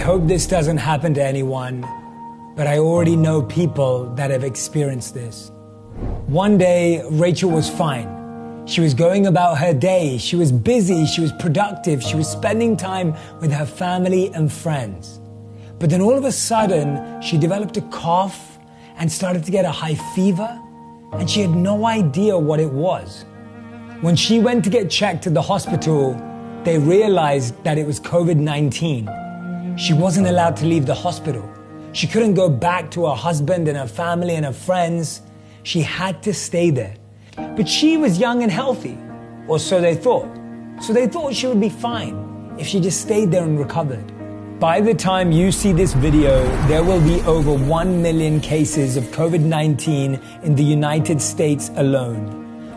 hope this doesn't happen to anyone, but I already know people that have experienced this. One day, Rachel was fine. She was going about her day. She was busy. She was productive. She was spending time with her family and friends. But then all of a sudden, she developed a cough and started to get a high fever, and she had no idea what it was. When she went to get checked at the hospital, they realized that it was COVID-19. She wasn't allowed to leave the hospital. She couldn't go back to her husband and her family and her friends. She had to stay there. But she was young and healthy, or so they thought. So they thought she would be fine if she just stayed there and recovered. By the time you see this video, there will be over 1 million cases of COVID-19 in the United States alone,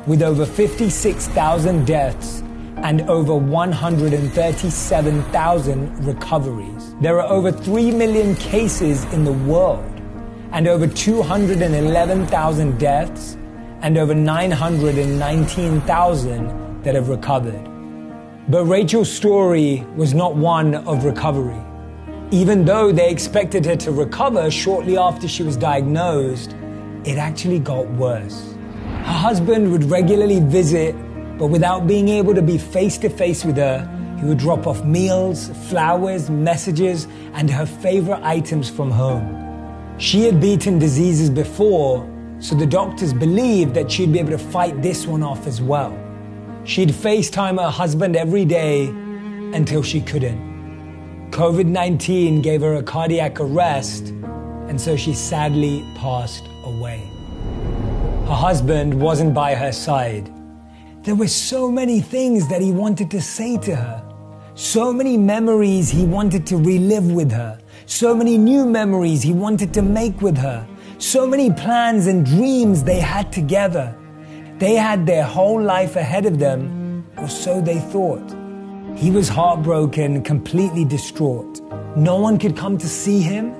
with over 56,000 deaths and over 137,000 recoveries. There are over 3 million cases in the world, and over 211,000 deaths, and over 919,000 that have recovered. But Rachel's story was not one of recovery. Even though they expected her to recover shortly after she was diagnosed, it actually got worse. Her husband would regularly visit, but without being able to be face-to-face with her, he would drop off meals, flowers, messages, and her favorite items from home. She had beaten diseases before, so the doctors believed that she'd be able to fight this one off as well. She'd FaceTime her husband every day until she couldn't. COVID-19 gave her a cardiac arrest, and so she sadly passed away. Her husband wasn't by her side. There were so many things that he wanted to say to her, so many memories he wanted to relive with her, so many new memories he wanted to make with her, so many plans and dreams they had together. They had their whole life ahead of them, or so they thought. He was heartbroken, completely distraught. No one could come to see him,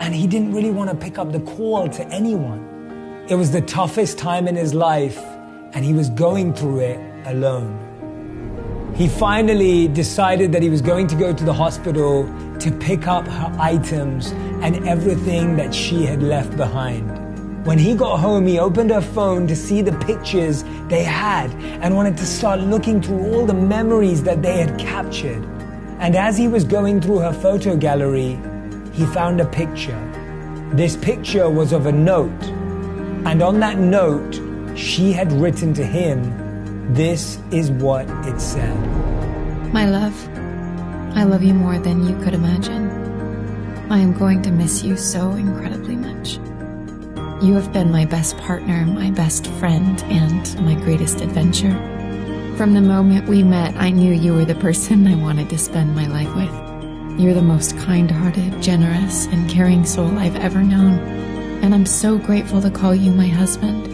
and he didn't really want to pick up the call to anyone. It was the toughest time in his life, and he was going through it alone. He finally decided that he was going to go to the hospital to pick up her items and everything that she had left behind. When he got home, he opened her phone to see the pictures they had and wanted to start looking through all the memories that they had captured. And as he was going through her photo gallery, he found a picture. This picture was of a note, and on that note, she had written to him, this is what it said. My love, I love you more than you could imagine. I am going to miss you so incredibly much. You have been my best partner, my best friend, and my greatest adventure. From the moment we met, I knew you were the person I wanted to spend my life with. You're the most kind-hearted, generous, and caring soul I've ever known, and I'm so grateful to call you my husband.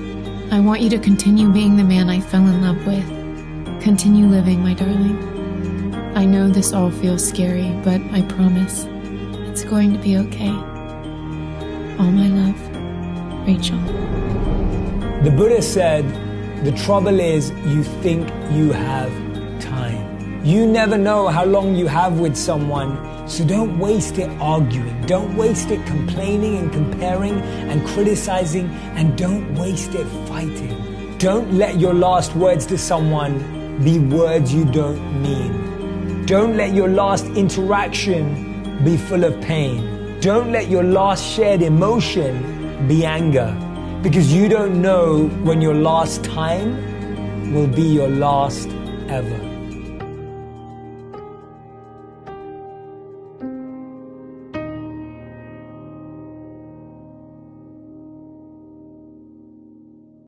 I want you to continue being the man I fell in love with. Continue living, my darling. I know this all feels scary, but I promise it's going to be okay. All my love, Rachel. The Buddha said, the trouble is you think you have time. You never know how long you have with someone, so don't waste it arguing. Don't waste it complaining and comparing and criticizing, and don't waste it fighting. Don't let your last words to someone be words you don't mean. Don't let your last interaction be full of pain. Don't let your last shared emotion be anger, because you don't know when your last time will be your last ever.